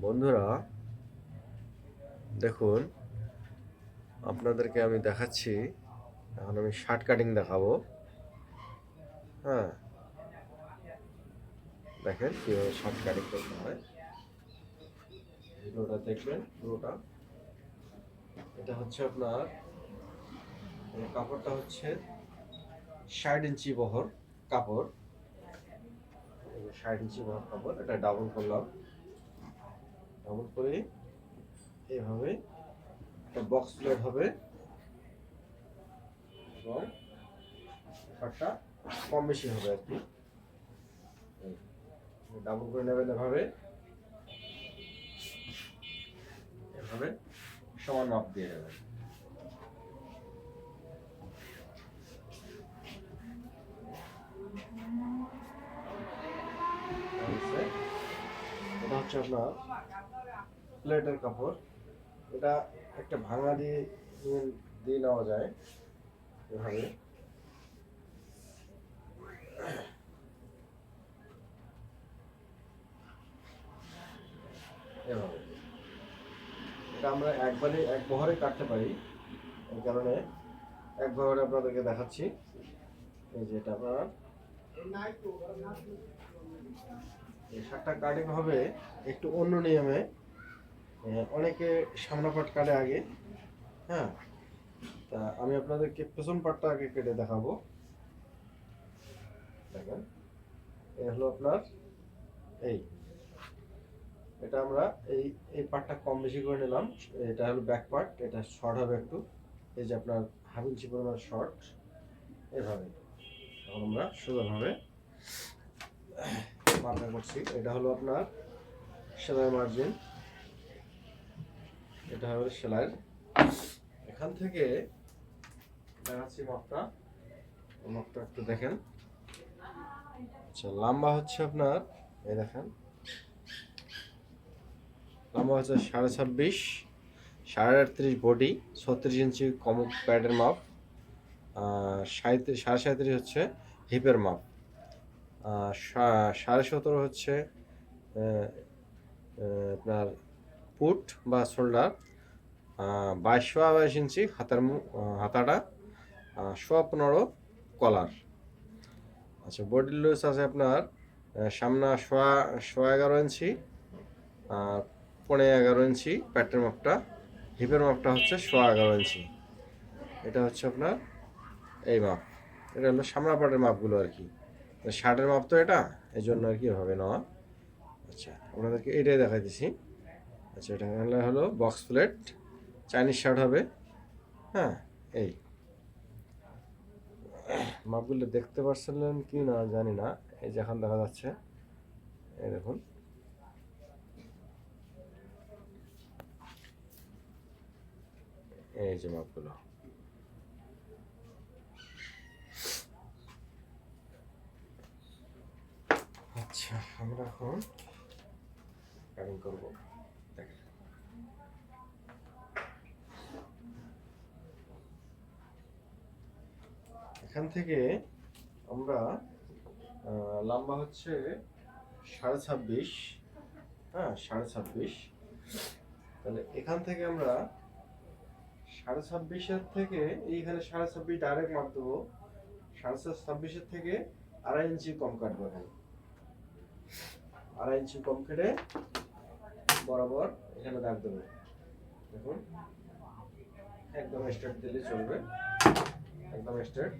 বন্ধুরা, দেখুন, আপনাদেরকে আমি দেখাচ্ছি। এখন আমি শার্ট কাটিং দেখাবো। হ্যাঁ, দেখেন কীভাবে শার্ট কাটিং করতে হয়। ভিডিওটা দেখবেন পুরোটা। এটা হচ্ছে আপনার কাপড়টা হচ্ছে 60 ইঞ্চি বহর কাপড়। 60 ইঞ্চি বহর কাপড়, এটা ডাবল করলাম। ডাবল করে এইভাবে একটা বক্স প্লেট হবে এবং শার্টটা কম বেশি হবে আর কি। ডাবল করে নেবেন এভাবে এভাবে সমান মাপ দিয়ে নেবেন। এটা হচ্ছে আপনার প্লেটের কাপড়। এটা একটা ভাঙা দিয়ে দিয়ে নেওয়া যায় এভাবে। এভাবে এটা আমরা এক বহরে কাটতে পারি। এই কারণে এক বহরে আপনাদেরকে দেখাচ্ছি। এই যে এটা আপনার এই শার্টটা কাটিং হবে একটু অন্য নিয়মে। অনেকে সামনা পাট কাটে আগে। হ্যাঁ, তা আমি আপনাদেরকে পেছন পাটটা আগে কেটে দেখাবো। দেখেন, এই হলো আপনার এই এটা আমরা এই এই পার্টটা কম বেশি করে নিলাম। এটা হলো ব্যাক পার্ট, এটা শর্ট হবে একটু। এই যে আপনার হাফ ইঞ্চি পরিমাণ শর্ট এভাবে। এখন আমরা সোজাভাবে মাপটা করছি। এটা হলো আপনার সেলাই মার্জিন, এটা হলো সেলাইয়ের। এখান থেকে দেখাচ্ছি মাপটা। মাপটা একটু দেখেন। আচ্ছা, লম্বা হচ্ছে আপনার, এই দেখেন, লম্বা হচ্ছে 26.5, 38.5 বডি, 36 ইঞ্চি কম প্যাডের মাপ, 37.5 হচ্ছে হিপের মাপ, 17.5 হচ্ছে আপনার পুট বা শোল্ডার, 22.5 ইঞ্চি হাতাটা, 15.5 কলার। আচ্ছা, বডি লুজ আছে আপনার সামনা 11.5 ইঞ্চি, আর 11.5 ইঞ্চি প্যাটের মাপটা। হিপের মাপটা হচ্ছে 11.5 ইঞ্চি। এটা হচ্ছে আপনার এই মাপ। এটা হলো সামনা পাটের মাপগুলো আর কি। শার্টের মাপ তো এটা, এই জন্য আর কি হবে নেওয়া। আচ্ছা, আপনাদেরকে এটাই দেখাই দিছি। আচ্ছা, এটা হলো বক্স প্লেট, চাইনিজ শার্ট হবে। হ্যাঁ, এই মাপগুলো দেখতে পাচ্ছিলেন কি না জানি না। এই যে এখন দেখা যাচ্ছে, এই দেখুন, এই যে মাপগুলো। আচ্ছা, আমরা এখন কাটিং করবো। দেখেন, এখান থেকে আমরা লম্বা হচ্ছে 26.5। হ্যাঁ, 26.5। তাহলে এখান থেকে আমরা 26.5-এর থেকে এইখানে 26.5 ডাইরেক্ট মাপ দেবো। 26.5-এর থেকে 2.5 ইঞ্চি কম কাটবো। এখানে 2.5 ইঞ্চি কম কেটে বরাবর এখানে দাগ দেবো। দেখুন, একদম স্ট্রেট দিলে চলবে, একদম স্ট্রেট।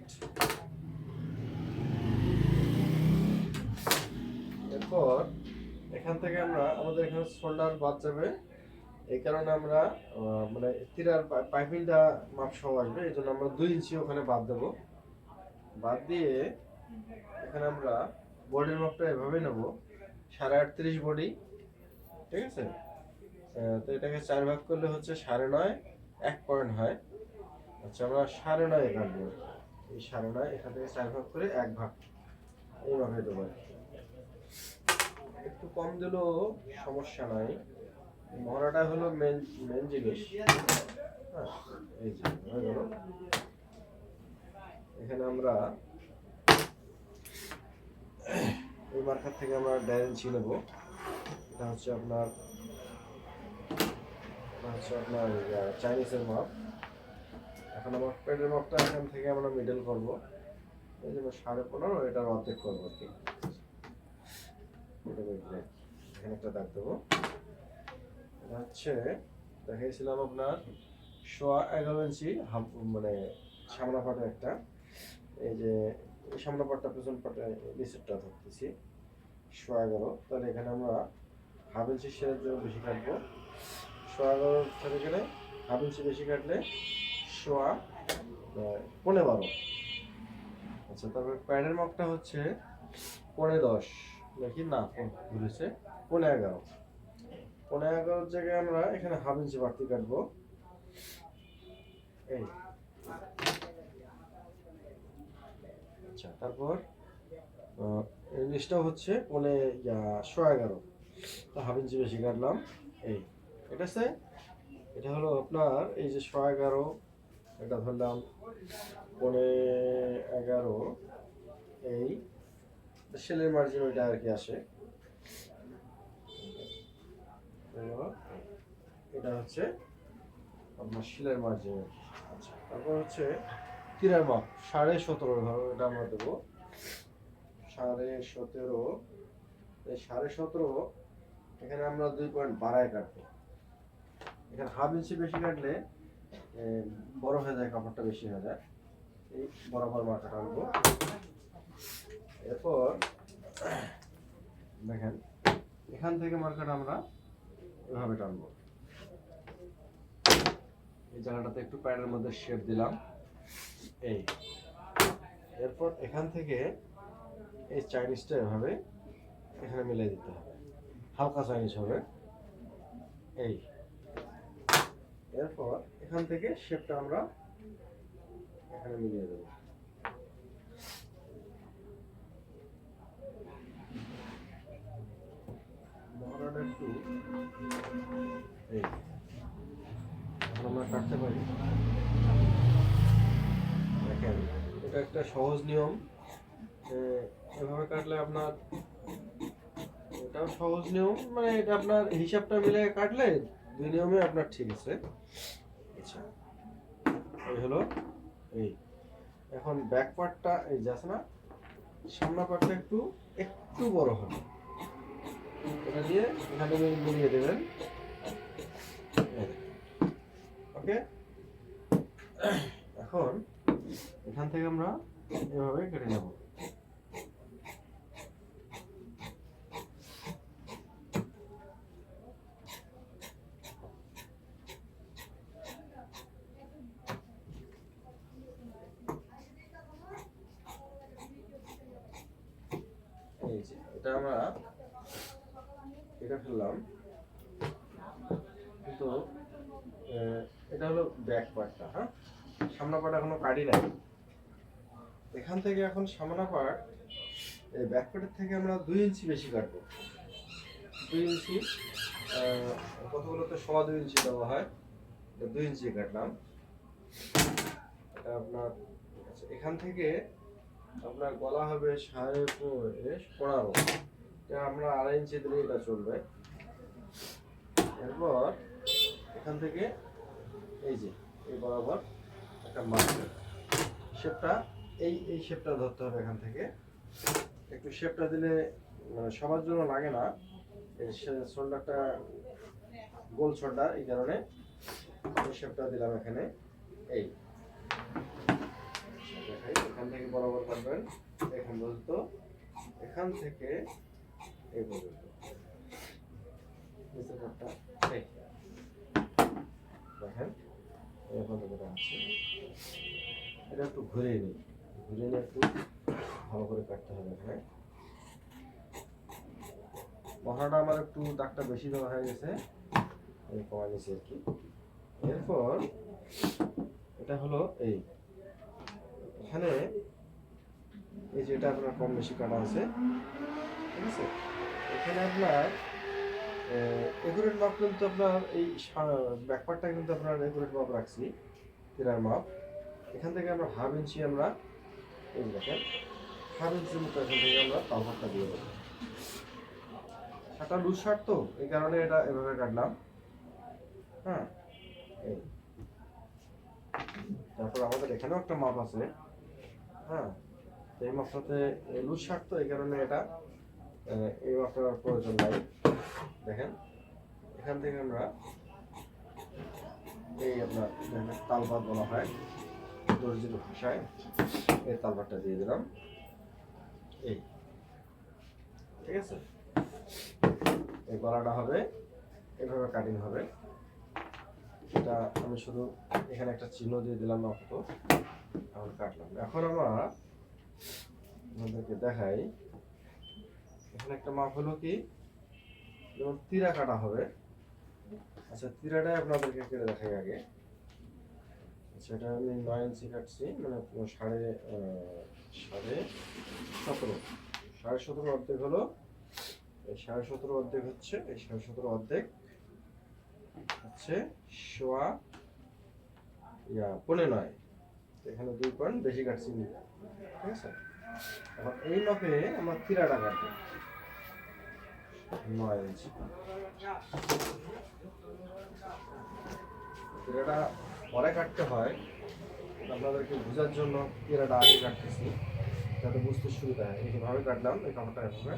এরপর এখান থেকে আমরা আমাদের এখানে শোল্ডার বাদ যাবে। এই কারণে আমরা মানে তীরার পাইপিংটা মাপ সহ আসবে, এই জন্য আমরা 2 ইঞ্চি ওখানে বাদ দেবো। বাদ দিয়ে এখানে আমরা বডির মাপটা এভাবে নেব, 38.5 বডি। ঠিক আছে, তো এটাকে 4 ভাগ করলে হচ্ছে 9.5, 1 পয়েন্ট হয়। আচ্ছা, আমরা 9.5 কাটবো। এই 9.5 এখান থেকে 4 ভাগ করে 1 ভাগ এইভাবে দেবো। একটু কম দিলেও সমস্যা নাই, মহড়াটা হলো মেন মেন জিনিস। হ্যাঁ, এই যে হয়ে গেল। এখানে আমরা এই মার্কার থেকে আমরা 1.5 ইঞ্চি নেব। এটা হচ্ছে আপনার হচ্ছে আপনার চাইনিজের মাপ। এখন আমার পেটের মাপটা এখান থেকে আমরা মিডল করব, এই জন্য 15.5 এটার অর্ধেক করবো আর কি। এটা মিডলে এখানে একটা দাগ দেবো। এটা হচ্ছে দেখিয়েছিলাম আপনার 11.5 ইঞ্চি মানে সামনা পাটে একটা, এই যে এই সামনা পাটটা পেছন পাটে নিচেরটা ধরতেছি 11.5, তাহলে এখানে আমরা হাফ ইঞ্চি সেরের জন্য বেশি কাটবো। 11.5 থেকে এখানে হাফ ইঞ্চি বেশি কাটলে 15.5। আচ্ছা, তারপরে প্যাডের মাপটা হচ্ছে 15.10 নাকি না ভুলেছে 15.11। 15.11 জায়গায় আমরা এখানে হাফ ইঞ্চি বাড়তি কাটবো। এই আচ্ছা, তারপর এই নিচটা হচ্ছে 11.5, হাফ ইঞ্চি বেশি কাটলাম। এই এটা আছে, এটা হলো আপনার এই যে 11.5, এটা ধরলাম 11.11, এই সেলের মার্জিন ওইটা আর কি আসে। এটা হচ্ছে আপনার সেলের মার্জিন। আচ্ছা, তারপর হচ্ছে তীরের মাপ 17.5 ধরো, এটা আমরা দেবো 17.5। এই 17.5 এখানে আমরা 2 পয়েন্ট বাড়ায় কাটবো। এখানে হাফ ইঞ্চি বেশি কাটলে বড় হয়ে যায়, কাপড়টা বেশি হয়ে যায়। এই বরাবর মার্কাটা আনবো। এরপর দেখেন এখান থেকে মার্কাটা আমরা এভাবে টানবো। এই জায়গাটাতে একটু প্যাডের মধ্যে শেপ দিলাম। এই এরপর এখান থেকে এই চাইনিজটা এভাবে এখানে মিলিয়ে দিতে হবে, হালকা চাইনিজ হবে। এই এরপর এখান থেকে শেপটা আমরা এখানে মিলিয়ে দেবো। মহড়াটা একটু এই আমরা কাটতে পারি। দেখেন এটা একটা সহজ নিয়ম, এভাবে কাটলে আপনার এটাও সহজ নিয়ম, মানে এটা আপনার হিসাবটা মিলে কাটলে 2 নিয়মে আপনার ঠিক আছে। আচ্ছা, এই হলো এই। এখন ব্যাক পার্টটা এই যে আছে না, সামনা পার্টটা একটু একটু বড় হবে, এটা দিয়ে এখানে মিলিয়ে দেবেন। ওকে, এখন এখান থেকে আমরা এভাবে কেটে নেব। এই যে এটা আমরা এটা ফেললাম, কিন্তু এটা হলো ব্যাক পার্টটা। হ্যাঁ, সামনা পার্ট এখনো কাটি নাই। এখান থেকে এখন সামনা পার্ট এই ব্যাক পার্টের থেকে আমরা 2 ইঞ্চি বেশি কাটবো। 2 ইঞ্চি, কতগুলোতে 2.5 ইঞ্চি দেওয়া হয়, 2 ইঞ্চি কাটলাম। এটা আপনার আচ্ছা, এখান থেকে আপনার গলা হবে 15.5, এটা আমরা 2.5 ইঞ্চি দিলে এটা চলবে। এরপর এখান থেকে এই যে এই বরাবর একটা মার্ক শেপটা, এই শেপটা ধরতে হবে। এখান থেকে একটু শেপটা দিলে মানে সবার জন্য লাগে না, এই শোল্ডারটা গোল শোল্ডার, এই কারণে এই শেপটা দিলাম এখানে। এই দেখাই, এখান থেকে বরাবর করবেন এখান পর্যন্ত, এখান থেকে এই পর্যন্ত নিচের পাটটা এই দেখেন এই পর্যন্ত আছে। এটা একটু ঘুরিয়ে নিই, ঘুরিয়ে নিয়ে একটু ভালো করে কাটতে হবে। এখানে মশলাটা আমার একটু দাগটা বেশি দেওয়া হয়ে গেছে, আমি কমা নিয়েছি আর কি। এরপর এটা হলো এই এখানে এই যে এটা আপনার কম বেশি কাটা আছে, ঠিক আছে। এখানে আপনার একুরেট মাপ কিন্তু আপনার এই ব্যাকপার্টটা কিন্তু আপনার একুরেট মাপ রাখছি, তিরার মাপ। এখান থেকে আমরা হাফ ইঞ্চি আমরা এই দেখেন হাফ ইঞ্চির মতো এখান থেকে আমরা তালভারটা দিয়ে দেবো। শার্টটা লুজ শার্ট তো এই কারণে এটা এভাবে কাটলাম। হ্যাঁ, এই তারপর আমাদের এখানেও একটা মাপ আছে। হ্যাঁ, এই মাপটাতে লুজ শার্ট তো এই কারণে এটা এই মাপটার প্রয়োজন নাই। দেখেন এখান থেকে আমরা এই আপনার তালপাত বলা হয় দর্জির ভাষায়, এই তালপাতটা দিয়ে দিলাম। এই ঠিক আছে, এই গলাটা হবে এভাবে কাটিং হবে। এটা আমি শুধু এখানে একটা চিহ্ন দিয়ে দিলাম আপাতত, এখন কাটলাম। এখন আমরা আপনাদেরকে দেখাই, এখানে একটা মাপ হলো কি, যেমন তীরা কাটা হবে। আচ্ছা, তীরাটাই আপনাদেরকে কেটে দেখাই আগে। আচ্ছা, এটা আমি 9 ইঞ্চি কাটছি, মানে সাড়ে 17.5 অর্ধেক হলো। এই 17.5 অর্ধেক হচ্ছে, এই 17.5 অর্ধেক হচ্ছে সোয়া 9.5। এখানে 2 পয়েন্ট বেশি কাটছি, ঠিক আছে। এখন এই মাপে আমরা তীরাটা কাটবো 9 ইঞ্চি। তীরাটা পরে কাটতে হয়, আপনাদেরকে বোঝার জন্য তীরাটা আগে কাটতেছি যাতে বুঝতে সুবিধা হয়। এইভাবে কাটলাম, এই কাপড়টা এভাবে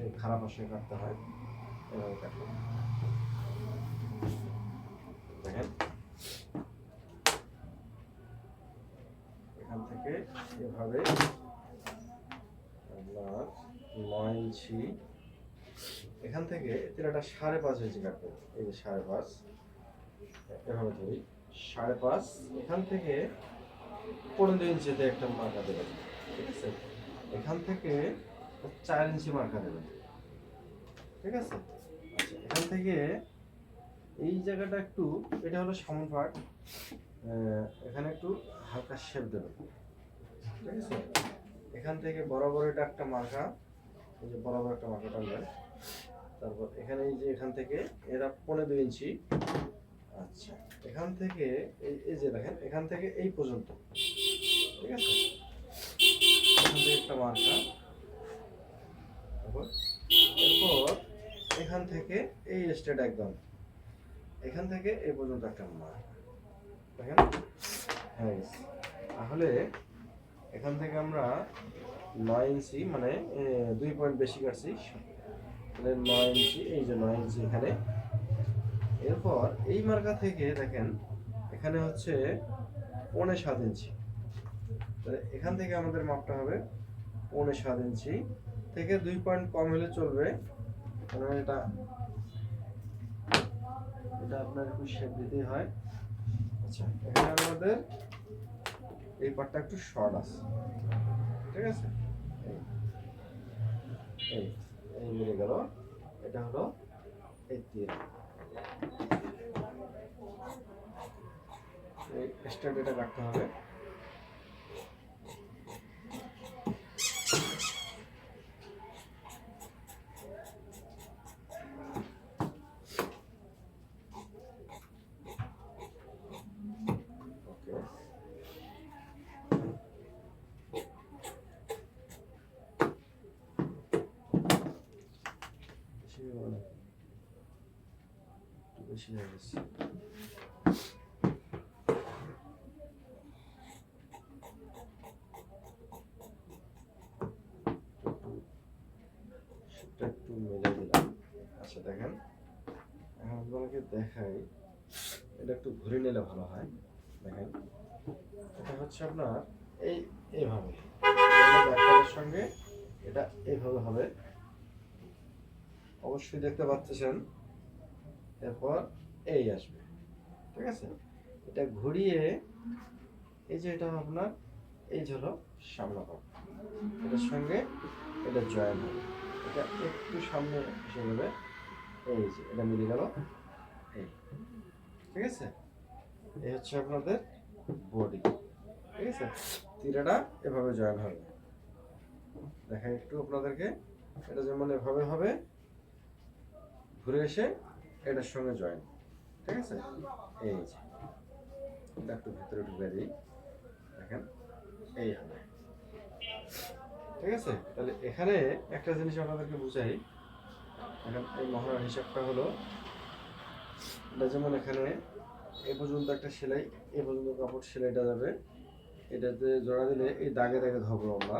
এই খারাপ পাশে কাটতে হয়, এভাবে কাটলাম। দেখেন এখান থেকে এভাবে আপনার 9 ইঞ্চি, এখান থেকে তীরাটা 5.5 ইঞ্চি কাটবেন। এই যে 5.5, এভাবে ধরি 5.5, এখান থেকে 15 ইঞ্চিতে একটা মার্কা দেবেন, ঠিক আছে। এখান থেকে 4 ইঞ্চি মার্কা দেবেন, ঠিক আছে। আচ্ছা, এখান থেকে এই জায়গাটা একটু, এটা হলো সামন পার্ট, এখানে একটু হালকা শেপ দেবেন, ঠিক আছে। এখান থেকে বরাবর এটা একটা মার্কা, এই যে বরাবর একটা মার্কা টানবেন। তারপর এখানে এই যে এখান থেকে এরা 15 ইঞ্চি। আচ্ছা, এখান থেকে এই যে দেখেন এখান থেকে এই পর্যন্ত, ঠিক আছে। এখান থেকে একটা মার্কা, এরপর এখান থেকে এই স্ট্রেট একদম এখান থেকে এই পর্যন্ত একটা মার্কা, দেখেন হয়ে গেছে। তাহলে এখান থেকে আমরা 9 ইঞ্চি, মানে 2 পয়েন্ট বেশি কাটছি, তাহলে 9 ইঞ্চি, এই যে 9 ইঞ্চি এখানে। এরপর এই মার্কা থেকে দেখেন এখানে হচ্ছে 7.5 ইঞ্চি, তাহলে এখান থেকে আমাদের মাপটা হবে 7.5 ইঞ্চি থেকে 2 পয়েন্ট কম হলে চলবে, কারণ এটা আপনার একটু শেপ দিতেই হয়। আচ্ছা, এখানে আমাদের এই পার্টটা একটু শর্ট আছে, ঠিক আছে। এই এই মিলে গেল, এটা হলো এই তীর, এই স্ট্রেট এটা কাটতে হবে। বেশি হয়ে গেছে, একটু মিলে দিলাম। আচ্ছা, দেখেন এখন আপনাকে দেখাই, এটা একটু ঘুরে নিলে ভালো হয়। দেখেন এটা হচ্ছে আপনার এইভাবে ব্যাকপার্টের সঙ্গে এটা এইভাবে হবে, অবশ্যই দেখতে পাচ্ছেন। এরপর এই আসবে, ঠিক আছে। এটা ঘুরিয়ে এই যে এটা আপনার এই যে হলো সামনে পাব, এটার সঙ্গে এটা জয়েন হবে, এটা একটু সামনে এসে যাবে, এই যে এটা মিলে গেল, এই ঠিক আছে। এই হচ্ছে আপনাদের বডি, ঠিক আছে। তীরাটা এভাবে জয়েন হবে, দেখাই একটু আপনাদেরকে। এটা যেমন এভাবে হবে, ঘুরে এসে এটার সঙ্গে জয়েন, ঠিক আছে। এই যে এটা একটু ভেতরে ঢুকে দিই, দেখেন এই হবে, ঠিক আছে। তাহলে এখানে একটা জিনিস আপনাদেরকে বুঝাই, এখন এই মহড়ার হিসাবটা হলো এটা যেমন এখানে এ পর্যন্ত একটা সেলাই, এ পর্যন্ত কাপড় সেলাইটা যাবে, এটাতে জোড়া দিলে এই দাগে দাগে ধরবো আমরা,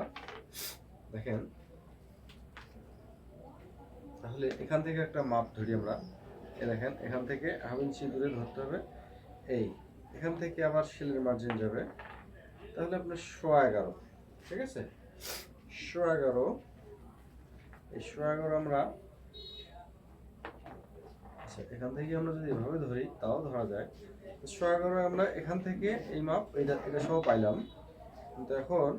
দেখেন। তাহলে এখান থেকে একটা মাপ ধরি আমরা, এ দেখেন এখান থেকে 1/2 ইঞ্চি দূরে ধরতে হবে, এই এখান থেকে আবার সেলের মার্জিন যাবে, তাহলে আপনার 11.5, ঠিক আছে? 11.5, এই 11.5 আমরা, আচ্ছা এখান থেকে আমরা যদি এভাবে ধরি তাও ধরা যায়। 11.5 আমরা এখান থেকে এই মাপ এটা এটা সহ পাইলাম, কিন্তু এখন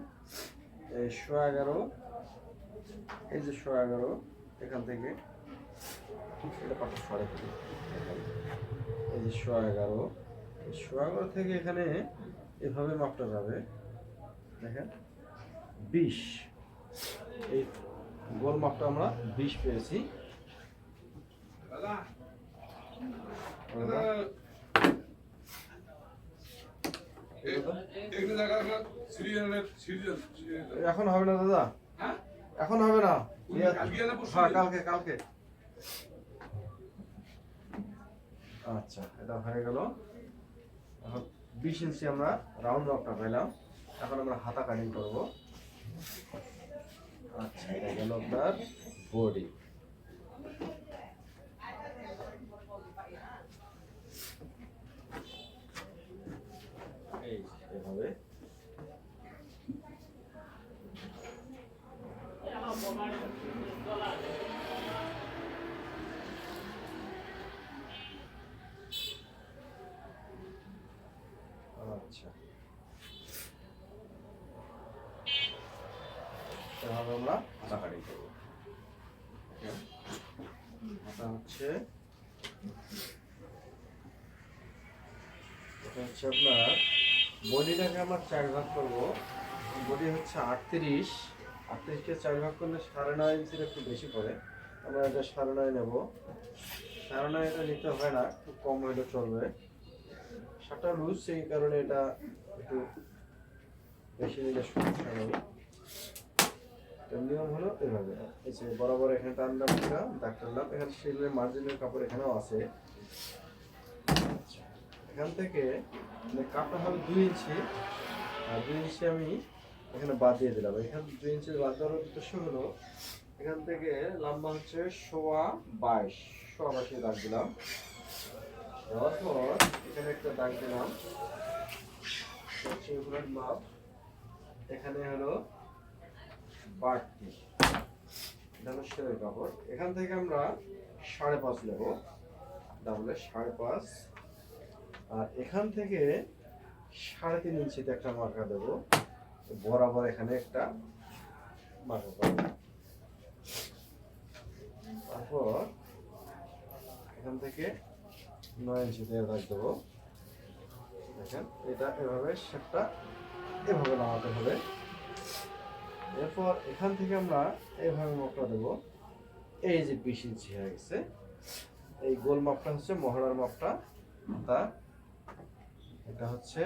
এই 11.5, এই যে 11.5 এখান থেকে এটা পাটা সরে ফেলি, এই যে 11.5, এই 11.5 থেকে এখানে এভাবে মাপটা যাবে, দেখেন 20, এই গোল মাপটা আমরা 20 পেয়েছি। এখন হবে না দাদা, এখন হবে না, হ্যাঁ কালকে কালকে। আচ্ছা এটা হয়ে গেল। এখন 20 ইঞ্চি আমরা রাউন্ড মাপটা পেলাম, এখন আমরা হাতা কাটিং করব। আচ্ছা এটা গেল আপনার বডি। এই এভাবে আচ্ছা এভাবে আমরা হাতা কাটিং করবো। হাতা হচ্ছে এটা হচ্ছে আপনার বডিটাকে আমরা 4 ভাগ করবো। বডি হচ্ছে 38, 38কে 4 ভাগ করলে 9.5 ইঞ্চির একটু বেশি পড়ে, আমরা এটা 9.5 নেব। 9.5 এটা নিতে হয় না, খুব কম হলে চলবে। শাটা লুজ, সেই কারণে এটা একটু বেশি নিলে সমস্যা নেই। নিয়ম হলো এভাবে, এই যে বরাবর এখানে টানলাম, দাগ টানলাম, এখানে সেলের মার্জিনের কাপড় এখানেও আছে। এখান থেকে কাপড় হবে 2 ইঞ্চি, আর 2 ইঞ্চি আমি এখানে বাদ দিয়ে দিলাম। এখানে 2 ইঞ্চি বাদ দেওয়ার উদ্দেশ্য হলো এখান থেকে লম্বা হচ্ছে 22 দাগ দিলাম। দেওয়ার পর এখানে একটা দাগ দিলাম, মাপ এখানে হলো 32, এটা হলো সেলের কাপড়। এখান থেকে আমরা 5.5 নেব, ডাবলে 5.5, আর এখান থেকে 3.5 ইঞ্চিতে একটা মার্কা দেব, বরাবর এখানে একটা মার্কা করব। তারপর এখান থেকে 9 ইঞ্চিতে দাগ দেবো, দেখেন এটা এভাবে শেপটা এভাবে নামাতে হবে। এরপর এখান থেকে আমরা এইভাবে মাপটা দেবো, এই যে 20 ইঞ্চি হয়ে গেছে। এই গোল মাপটা হচ্ছে মহড়ার মাপটা, তা এটা হচ্ছে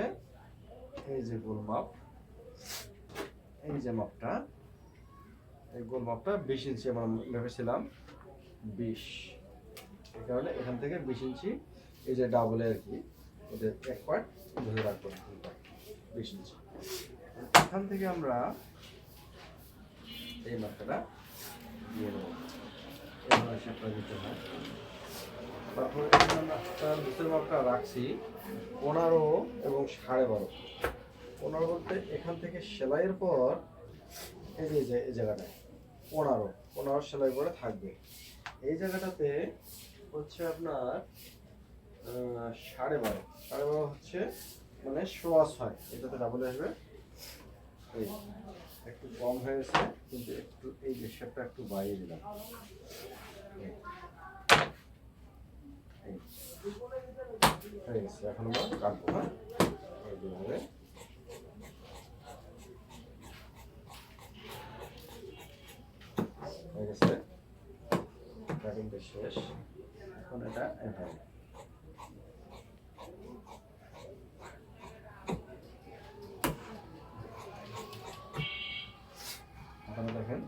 এই যে গোল মাপ, এই যে মাপটা, এই গোল মাপটা 20 ইঞ্চি আমরা ভেবেছিলাম 20, এই কারণে এখান থেকে 20 ইঞ্চি, এই যে ডাবলে আর কি, ওদের এক পার্ট ধরে রাখবো 20 ইঞ্চি। এখান থেকে আমরা এই মাপটা দিয়ে দেবো, এইভাবে শেপটা দিতে হয়। তারপর এখানে আমরা নিচের মাপটা রাখছি 15 এবং 12.5। 15 বলতে এখান থেকে সেলাইয়ের পর এই যে এই জায়গাটায় 15 সেলাই করে থাকবে, এই জায়গাটাতে হচ্ছে আপনার 12.5 হচ্ছে মানে 6.5, এটাতে ডাবল আসবে। এই একটু কম হয়েছে, কিন্তু একটু এই যে শেপটা একটু বাড়িয়ে দিলাম, হয়ে গেছে। এখন আমরা কাটবো, হ্যাঁ এইভাবে। হয়ে গেছে, কাটিংটা শেষ। এখন এটা এভাবে আপনারা দেখেন,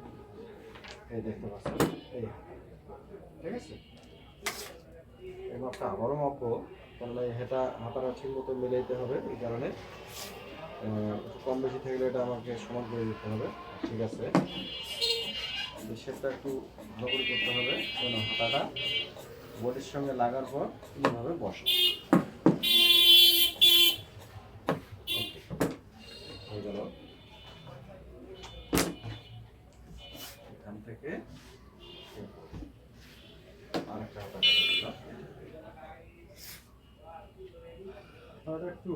এই দেখতে পাচ্ছেন, এই ঠিক আছে। এবং মাপটা আবারও মাপবো, কারণ এই হাতাটা ঠিক মতো মিলাইতে হবে। এই কারণে একটু কম বেশি থাকলে এটা আমাকে সমান করে দিতে হবে। ঠিক আছে, শেপটা একটু ভালো করে করতে হবে যেন হাতাটা বডির সঙ্গে লাগার পর এইভাবে বসে। হয়ে গেল। এখান থেকে আরেকটা হাতা কাটা দিলাম। হাতাটা একটু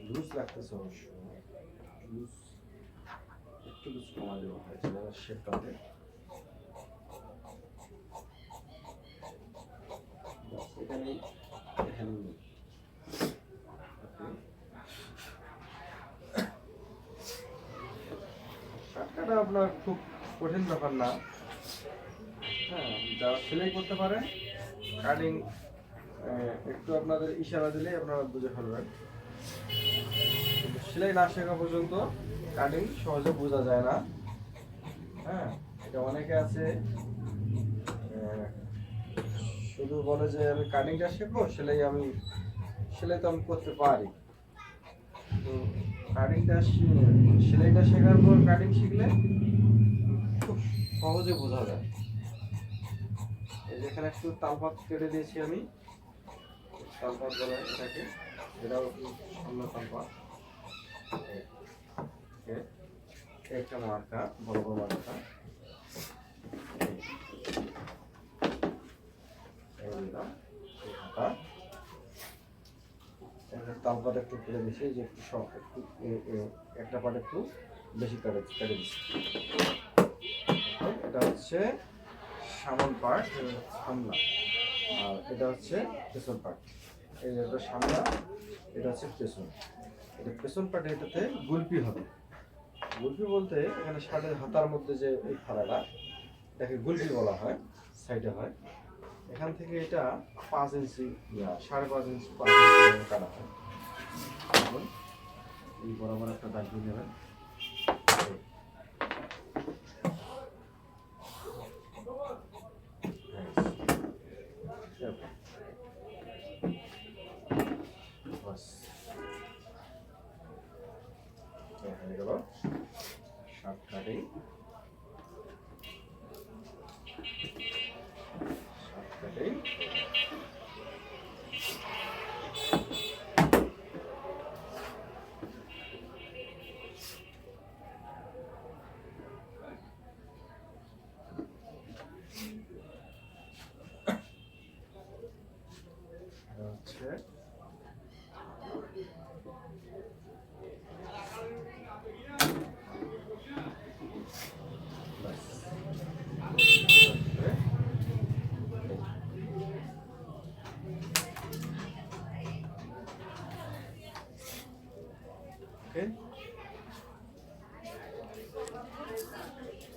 লুজ লাগতেছে অবশ্য, লুজ একটু লুজ কমা দেওয়া হয়েছে শেপটাতে। এখানেই দেখেন শার্ট কাটা আপনার খুব কঠিন ব্যাপার না। হ্যাঁ, যারা সেলাই করতে পারে কাটিং একটু আপনাদের ইশারা দিলেই আপনারা বুঝে ফেলবেন। কিন্তু সেলাই না শেখা পর্যন্ত কাটিং সহজে বোঝা যায় না। হ্যাঁ, এটা অনেকে আছে শুধু বলে যে আমি কাটিংটা শিখবো, সেলাই তো আমি করতে পারি। তো সেলাইটা শেখার পর কাটিং শিখলে খুব সহজে বোঝা যায়। এই যেখানে একটু তালপাত কেটে দিয়েছি আমি, তালপাত বলে এটাকে, এটাও একটু সামনে তালপাত। একটা মার্কা, বড় বড় মার্কা তালপাত একটু কেটে দিয়েছি, যে একটু একটু একটা পাট একটু বেশি কেটে দিচ্ছি। এটা হচ্ছে সামন পার্ট, সামনা, আর এটা হচ্ছে পেছন পার্ট। এটা সামনা, এটা হচ্ছে পেছন। এটা পেছন পার্ট, এটাতে গুলপি হবে। গুলপি বলতে এখানে শার্টের হাতার মধ্যে যে এই ফাড়াটা, এটাকে গুলপি বলা হয়, সাইডে হয়। এখান থেকে এটা 5 ইঞ্চি, 5.5 ইঞ্চি, 5 ইঞ্চি কাটা হয়। এই বরাবর একটা দাগ দিয়ে নেবেন। হয়ে গেল শার্ট কাটিং। হচ্ছে okay.